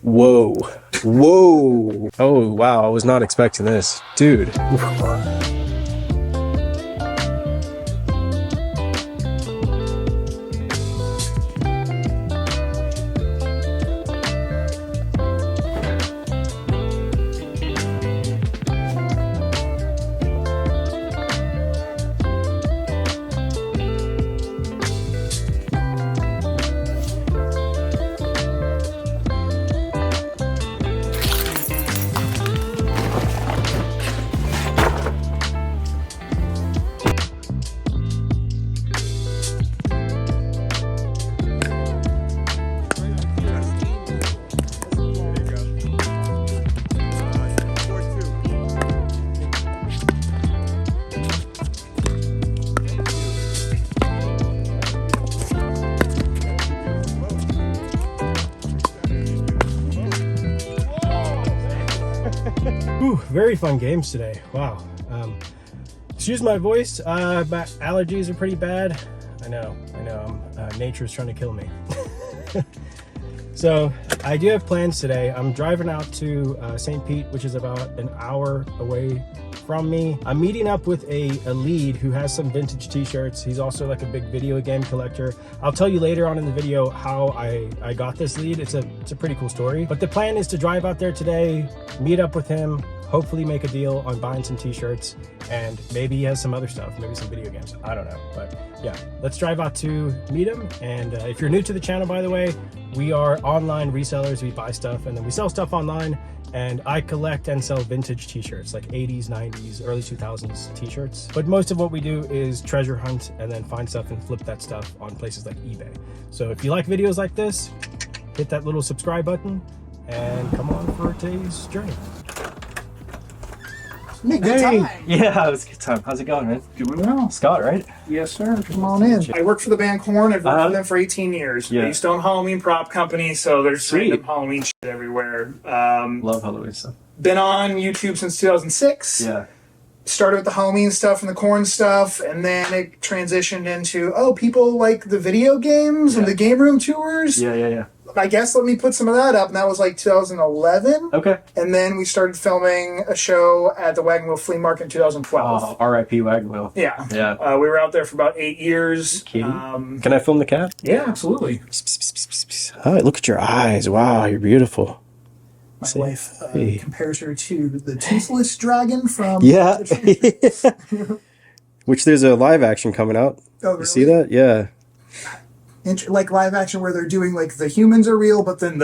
Whoa. Whoa. Oh, wow. I was not expecting this. Dude. Ooh, very fun games today. Wow. Excuse my voice. My allergies are pretty bad. I know. Nature's trying to kill me. So I do have plans today. I'm driving out to St. Pete, which is about an hour away from me. I'm meeting up with a lead who has some vintage t-shirts. He's also like a big video game collector. I'll tell you later on in the video how I got this lead. It's a pretty cool story. But the plan is to drive out there today, meet up with him, hopefully make a deal on buying some t-shirts, and maybe he has some other stuff, maybe some video games. I don't know, but yeah, let's drive out to meet him. And if you're new to the channel, by the way, we are online resellers. We buy stuff and then we sell stuff online, and I collect and sell vintage t-shirts, like 80s, 90s, early 2000s t-shirts. But most of what we do is treasure hunt and then find stuff and flip that stuff on places like eBay. So if you like videos like this, hit that little subscribe button and come on for today's journey. Good time. Yeah, it was a good time. How's it going, man? Doing well. Scott, right? Yes, sir. Come on in. I work for the band Korn. I've worked for them for 18 years. Yeah. I used to own Halloween prop company, so there's Sweet. random Halloween shit everywhere. Love Halloween stuff. Been on YouTube since 2006. Yeah. Started with the Halloween stuff and the Korn stuff, and then it transitioned into, people like the video games and the game room tours. Yeah. I guess let me put some of that up, and that was like 2011. Okay. And then we started filming a show at the Wagon Wheel Flea Market in 2012. Oh, R.I.P. Wagon Wheel. Yeah. Yeah. We were out there for about 8 years. Can I film the cat? Yeah, absolutely. Oh, look at your eyes. Wow, you're beautiful. My wife compares her to the toothless dragon from... Yeah. Which there's a live action coming out. Oh, really? You see that? Yeah. Like live action where they're doing like the humans are real, but then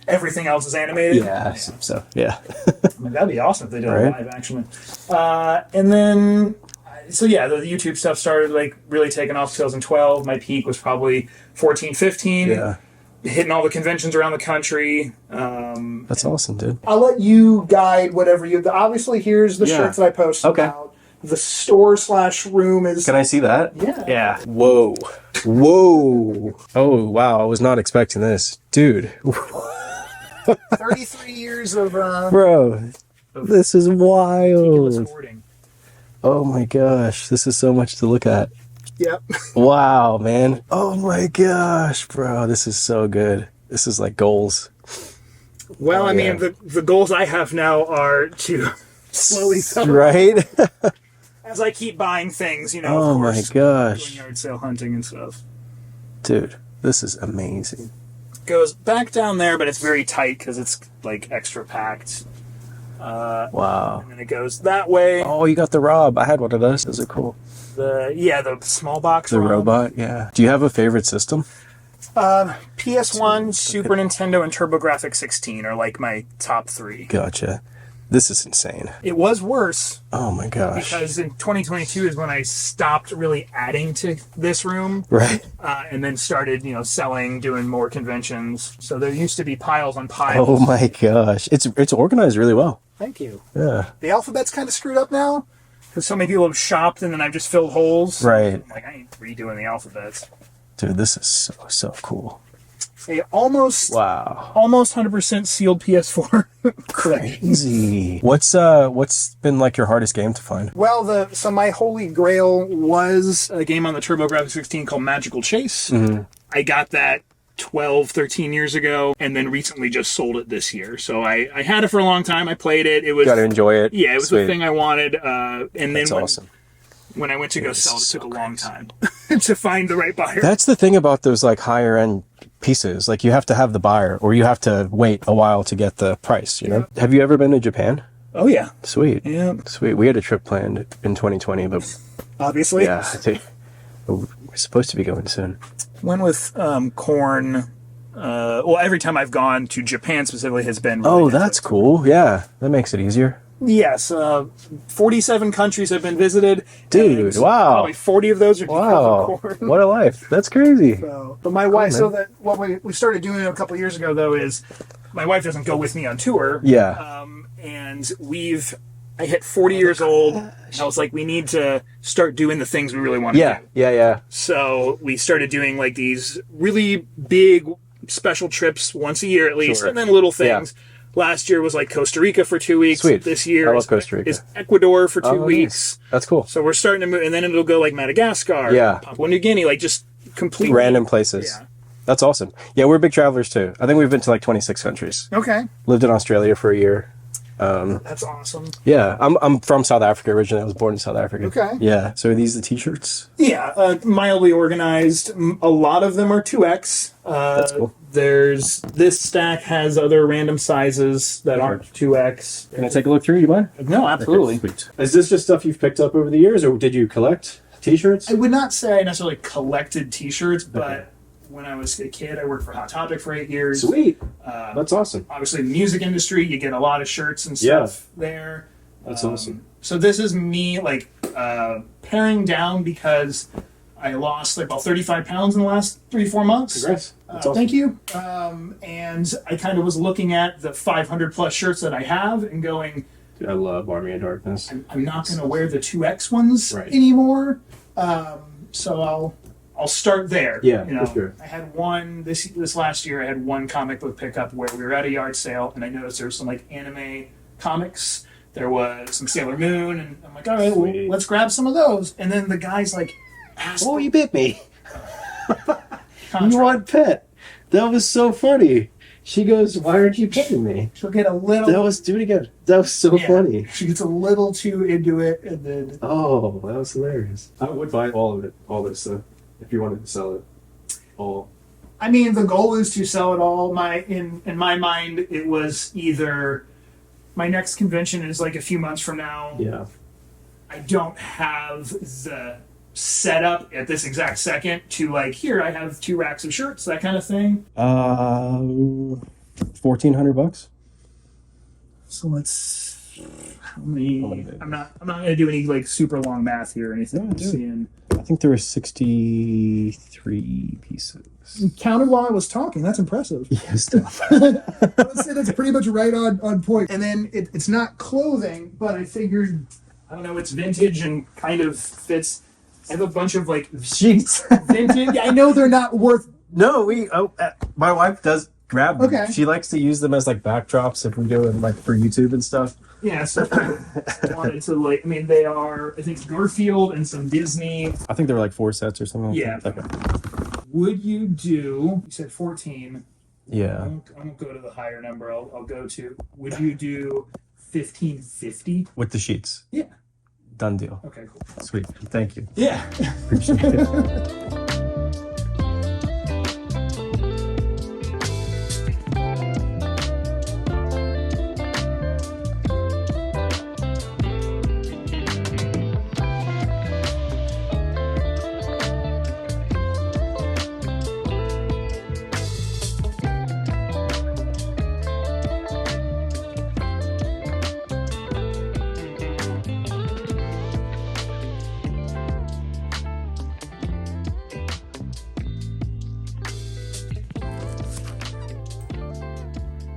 everything else is animated. Yeah, so yeah. I mean, that'd be awesome if they did a live action. And then, so yeah, the YouTube stuff started like really taking off 2012. My peak was probably 14, 15. Yeah. Hitting all the conventions around the country. That's awesome, dude. I'll let you guide whatever you... Obviously, here's the shirts that I posted about. The store/room is... Can I see that? Yeah. Yeah. Whoa. Whoa. Oh, wow. I was not expecting this. Dude. 33 years of... Bro, this is wild. Hoarding. Oh my gosh. This is so much to look at. Yep. Wow, man. Oh my gosh, bro. This is so good. This is like goals. Well, I mean, the goals I have now are to slowly sell. Right? As I keep buying things, you know, Oh of course, my gosh. doing yard sale hunting and stuff. Dude, this is amazing. Goes back down there, but it's very tight because it's like extra packed. Wow. And then it goes that way. Oh, you got the Rob. I had one of those. Those are cool. The small box. The robot, yeah. Do you have a favorite system? PS1, Super Nintendo, and TurboGrafx 16 are like my top 3. Gotcha. This is insane. It was worse. Oh my gosh. Because in 2022 is when I stopped really adding to this room. Right. And then started, selling, doing more conventions. So there used to be piles on piles. Oh my gosh. It's organized really well. Thank you. Yeah. The alphabet's kind of screwed up now. Because so many people have shopped and then I've just filled holes. Right. I'm like, I ain't redoing the alphabets. Dude, this is so cool. A almost 100% sealed PS4. Crazy. What's been like your hardest game to find? Well, so my holy grail was a game on the TurboGrafx 16 called Magical Chase. Mm-hmm. I got that 12, 13 years ago, and then recently just sold it this year. So I had it for a long time. I played it. It was Got to enjoy it. Yeah, it was Sweet. the thing I wanted. And That's then awesome. when I went to go This sell it, is it took so a long crazy. time to find the right buyer. That's the thing about those like higher end pieces. Like you have to have the buyer, or you have to wait a while to get the price, you know? Have you ever been to Japan? Oh, yeah. Sweet. Yeah. Sweet. We had a trip planned in 2020, but Obviously. yeah, I think we're supposed to be going soon. Went with corn. Well, every time I've gone to Japan specifically has been really Oh, that's cool. Yeah, that makes it easier. Yes, 47 countries have been visited. Dude, and wow. Probably 40 of those are because Wow. of corn. What a life. That's crazy. But my wife, man. so that what we started doing a couple years ago though is my wife doesn't go with me on tour. Yeah. And I hit 40 years old. And I was like, we need to start doing the things we really want to Yeah. do. Yeah. So we started doing like these really big special trips once a year at least, Sure. and then little things. Last year was like Costa Rica for 2 weeks. Sweet. This year I love Costa Rica. is Ecuador for 2 Oh, weeks. nice. That's cool. So we're starting to move, and then it'll go like Madagascar, Yeah. Papua New Guinea, like just completely Random places. Yeah. That's awesome. Yeah, we're big travelers too. I think we've been to like 26 countries. Okay, Lived in Australia for a year. that's awesome. Yeah, I'm from South Africa originally. I was born in South Africa. Okay. Yeah. So are these the t-shirts? Yeah, mildly organized. A lot of them are 2X. That's cool. This stack has other random sizes that aren't 2X. Can I take a look through? You mind? No, absolutely. Sweet. Is this just stuff you've picked up over the years, or did you collect t-shirts? I would not say I necessarily collected T-shirts, but when I was a kid, I worked for Hot Topic for 8 years. Sweet. That's awesome. Obviously, the music industry, you get a lot of shirts and stuff there. That's awesome. So this is me like paring down because I lost like about 35 pounds in the last 3-4 months. Congrats. That's awesome. Thank you. And I kind of was looking at the 500 plus shirts that I have and going, Dude, I love Army of Darkness. I'm not going to wear the 2X ones Right. anymore. So I'll start there. Yeah, you know, for sure. I had one this last year. I had one comic book pickup where we were at a yard sale, and I noticed there was some like anime comics. There was some Sailor Moon, and I'm like, all right, well, Sweet. let's grab some of those. And then the guy's like, asked Oh, you bit me. contract. You want pet. That was so funny. She goes, why aren't you petting me? She'll get a little. Do it again. That was so funny. She gets a little too into it, and then Oh, that was hilarious. I would buy all of it, all this stuff, if you wanted to sell it. All. I mean, the goal is to sell it all. In my mind, it was either my next convention is like a few months from now. Yeah. I don't have the setup at this exact second to like here I have 2 racks of shirts, that kind of thing. $1,400. So let's how many? I'm not gonna do any like super long math here or anything. No, I'm dude. seeing. I think there were 63 pieces. Counted while I was talking. That's impressive. Yes. I would say that's pretty much right on point. And then it's not clothing, but I figured, I don't know, it's vintage and kind of fits. I have a bunch of like Sheets. vintage. I know they're not worth. No, my wife does grab them. Okay. She likes to use them as like backdrops if we do it like for YouTube and stuff. Yeah, so I wanted to like. I mean, they are. I think Garfield and some Disney. I think there were like 4 sets or something. Like Yeah. that. Okay. Would you do? You said 14. I Yeah. won't go to the higher number. I'll go to. Would you do 1550? With the sheets. Yeah. Done deal. Okay. Cool. Sweet. Thank you. Yeah. Appreciate it.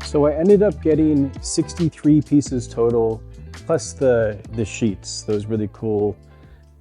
So I ended up getting 63 pieces total, plus the sheets, those really cool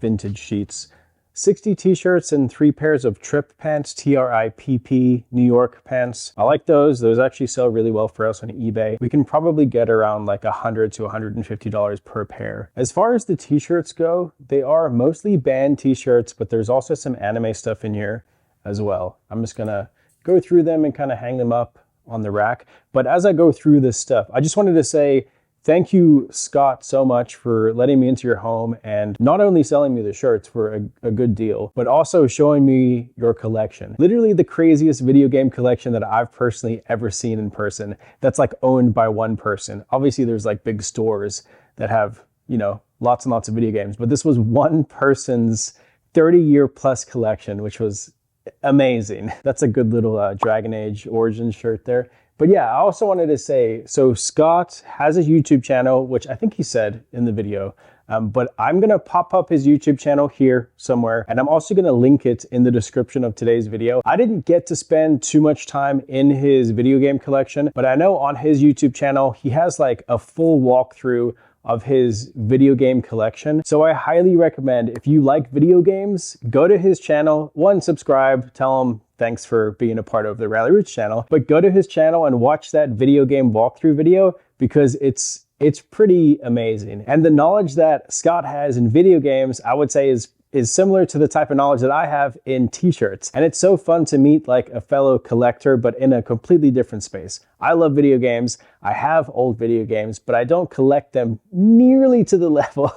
vintage sheets. 60 t-shirts and 3 pairs of Trip pants, TRIPP, New York pants. I like those. Those actually sell really well for us on eBay. We can probably get around like $100 to $150 per pair. As far as the t-shirts go, they are mostly band t-shirts, but there's also some anime stuff in here as well. I'm just gonna go go through them and kind of hang them up on the rack. But as I go through this stuff, I just wanted to say thank you, Scott, so much for letting me into your home and not only selling me the shirts for a good deal, but also showing me your collection. Literally the craziest video game collection that I've personally ever seen in person that's like owned by one person. Obviously there's like big stores that have, you know, lots and lots of video games, but this was one person's 30-year plus collection, which was amazing. That's a good little Dragon Age Origins shirt there. But yeah, I also wanted to say, so Scott has a YouTube channel, which I think he said in the video, but I'm gonna pop up his YouTube channel here somewhere, and I'm also gonna link it in the description of today's video. I didn't get to spend too much time in his video game collection, but I know on his YouTube channel, he has like a full walkthrough of his video game collection. So I highly recommend, if you like video games, go to his channel, one, subscribe, tell him thanks for being a part of the Rally Roots channel, but go to his channel and watch that video game walkthrough video because it's pretty amazing. And the knowledge that Scott has in video games, I would say is similar to the type of knowledge that I have in t-shirts. And it's so fun to meet like a fellow collector, but in a completely different space. I love video games. I have old video games, but I don't collect them nearly to the level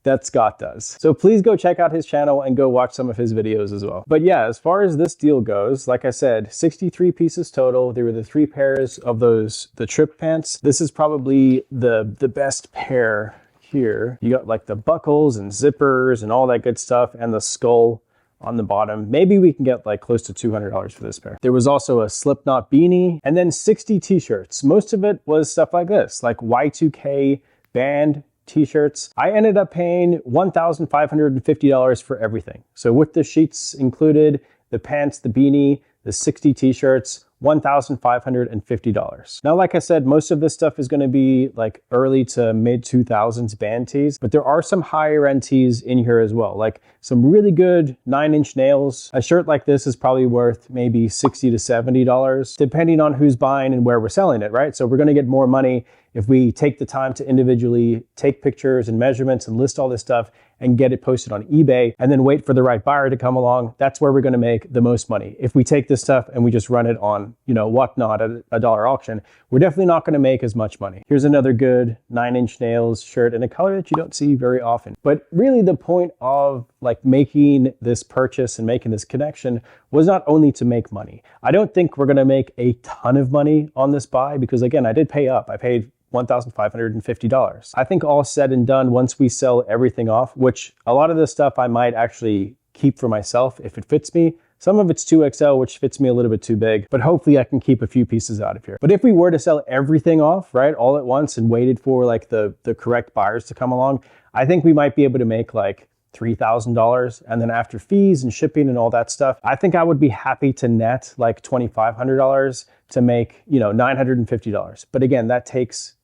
that Scott does. So please go check out his channel and go watch some of his videos as well. But yeah, as far as this deal goes, like I said, 63 pieces total. There were the 3 pairs of the trip pants. This is probably the best pair here. You got like the buckles and zippers and all that good stuff and the skull on the bottom. Maybe we can get like close to $200 for this pair. There was also a Slipknot beanie and then 60 t-shirts. Most of it was stuff like this, like Y2K band t-shirts. I ended up paying $1,550 for everything. So with the sheets included, the pants, the beanie, the 60 t-shirts, $1,550. Now, like I said, most of this stuff is going to be like early to mid 2000s band tees, but there are some higher end tees in here as well, like some really good 9-inch nails. A shirt like this is probably worth maybe $60 to $70, depending on who's buying and where we're selling it, right? So we're going to get more money if we take the time to individually take pictures and measurements and list all this stuff and get it posted on eBay and then wait for the right buyer to come along. That's where we're going to make the most money. If we take this stuff and we just run it on, you know, whatnot at a dollar auction, we're definitely not going to make as much money. Here's another good 9-inch nails shirt in a color that you don't see very often. But really the point of like making this purchase and making this connection was not only to make money. I don't think we're going to make a ton of money on this buy because again, I did pay up. I paid $1,550. I think all said and done, once we sell everything off, which a lot of this stuff I might actually keep for myself if it fits me. Some of it's 2XL, which fits me a little bit too big, but hopefully I can keep a few pieces out of here. But if we were to sell everything off, right, all at once and waited for like the correct buyers to come along, I think we might be able to make like $3,000. And then after fees and shipping and all that stuff, I think I would be happy to net like $2,500 to make, you know, $950. But again, that takes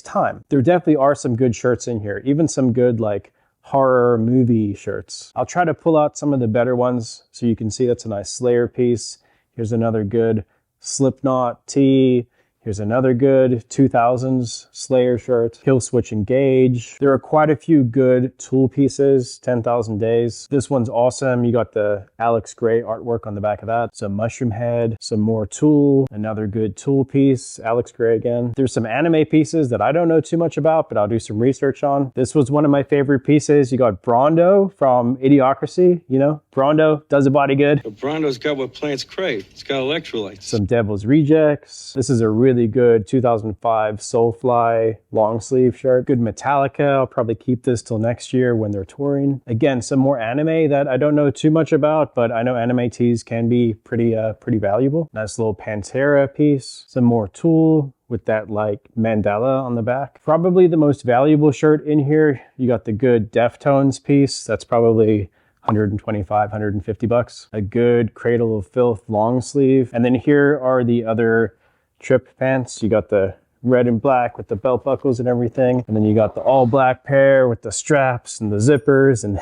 time. There definitely are some good shirts in here, even some good like horror movie shirts. I'll try to pull out some of the better ones so you can see that's a nice Slayer piece. Here's another good Slipknot tee. Here's another good 2000s Slayer shirt, Kill Switch Engage. There are quite a few good Tool pieces, 10,000 Days. This one's awesome. You got the Alex Grey artwork on the back of that. Some Mushroom Head, some more Tool, another good Tool piece, Alex Grey again. There's some anime pieces that I don't know too much about, but I'll do some research on. This was one of my favorite pieces. You got Brondo from Idiocracy, you know, Brondo does a body good. Brondo's got what plants crave. It's got electrolytes. Some Devil's Rejects. This is a really good 2005 Soulfly long sleeve shirt. Good Metallica. I'll probably keep this till next year when they're touring. Again, some more anime that I don't know too much about, but I know anime tees can be pretty valuable. Nice little Pantera piece. Some more Tool with that like mandala on the back. Probably the most valuable shirt in here. You got the good Deftones piece. That's probably $125, $150. A good Cradle of Filth long sleeve. And then here are the other trip pants. You got the red and black with the belt buckles and everything. And then you got the all black pair with the straps and the zippers and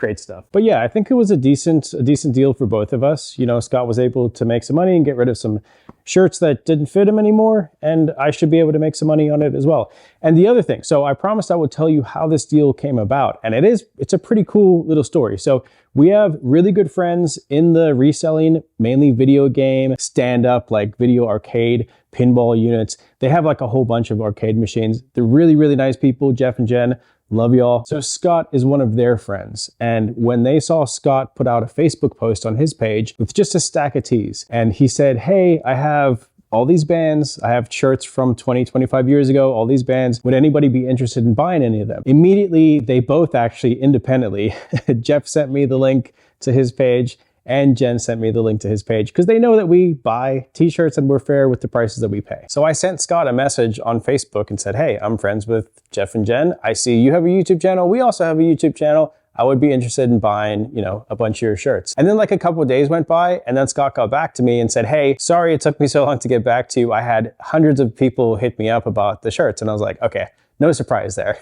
great stuff. But yeah, I think it was a decent deal for both of us. You know, Scott was able to make some money and get rid of some shirts that didn't fit him anymore, and I should be able to make some money on it as well. And the other thing, so I promised I would tell you how this deal came about, and it's a pretty cool little story. So we have really good friends in the reselling, mainly video game, stand-up, like video arcade, pinball units. They have like a whole bunch of arcade machines. They're really, really nice people, Jeff and Jen. Love y'all. So Scott is one of their friends. And when they saw Scott put out a Facebook post on his page with just a stack of tees, and he said, hey, I have all these bands. I have shirts from 20, 25 years ago, all these bands. Would anybody be interested in buying any of them? Immediately, they both actually independently, Jeff sent me the link to his page and Jen sent me the link to his page because they know that we buy t-shirts and we're fair with the prices that we pay. So I sent Scott a message on Facebook and said, hey, I'm friends with Jeff and Jen. I see you have a YouTube channel. We also have a YouTube channel. I would be interested in buying, you know, a bunch of your shirts. And then like a couple of days went by and then Scott got back to me and said, hey, sorry it took me so long to get back to you. I had hundreds of people hit me up about the shirts. And I was like, okay, no surprise there.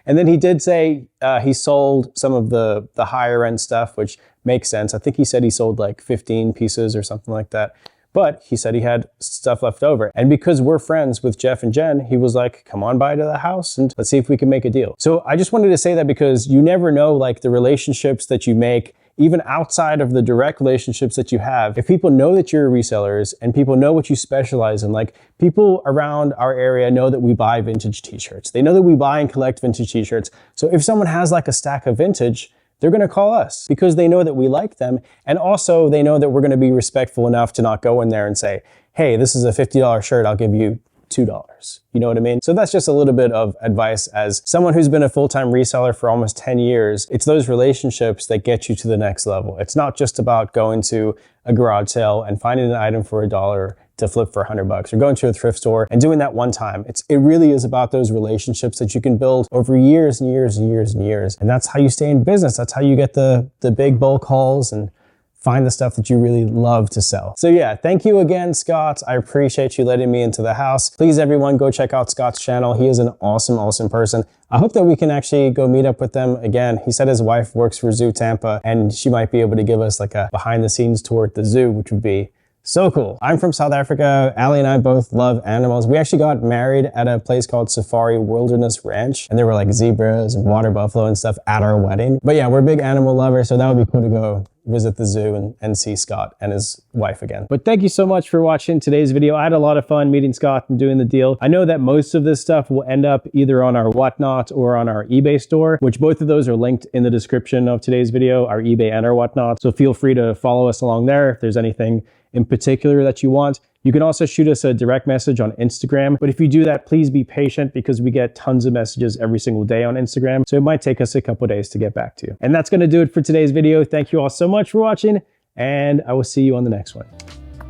And then he did say he sold some of the higher end stuff, which makes sense. I think he said he sold like 15 pieces or something like that. But he said he had stuff left over. And because we're friends with Jeff and Jen, he was like, come on by to the house and let's see if we can make a deal. So I just wanted to say that because you never know like the relationships that you make, even outside of the direct relationships that you have. If people know that you're resellers and people know what you specialize in, like people around our area know that we buy vintage t-shirts. They know that we buy and collect vintage t-shirts. So if someone has like a stack of vintage, they're going to call us because they know that we like them. And also they know that we're going to be respectful enough to not go in there and say, hey, this is a $50 shirt. I'll give you $2. You know what I mean? So that's just a little bit of advice as someone who's been a full-time reseller for almost 10 years. It's those relationships that get you to the next level. It's not just about going to a garage sale and finding an item for $1 to flip for $100 or going to a thrift store and doing that one time. It really is about those relationships that you can build over years and years and years and years. And that's how you stay in business. That's how you get the big bulk hauls and find the stuff that you really love to sell. So yeah, thank you again, Scott. I appreciate you letting me into the house. Please, everyone, go check out Scott's channel. He is an awesome, awesome person. I hope that we can actually go meet up with them again. He said his wife works for Zoo Tampa and she might be able to give us like a behind the scenes tour at the zoo, which would be so cool. I'm from South Africa. Ali and I both love animals. We actually got married at a place called Safari Wilderness Ranch, and there were like zebras and water buffalo and stuff at our wedding. But yeah, we're big animal lovers, so that would be cool to go visit the zoo and see Scott and his wife again. But thank you so much for watching today's video. I had a lot of fun meeting Scott and doing the deal. I know that most of this stuff will end up either on our Whatnot or on our eBay store, which both of those are linked in the description of today's video, our eBay and our Whatnot. So feel free to follow us along there if there's anything in particular that you want. You can also shoot us a direct message on Instagram, but if you do that, please be patient because we get tons of messages every single day on Instagram, so it might take us a couple days to get back to you. And that's gonna do it for today's video. Thank you all so much for watching, and I will see you on the next one.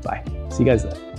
Bye. See you guys then.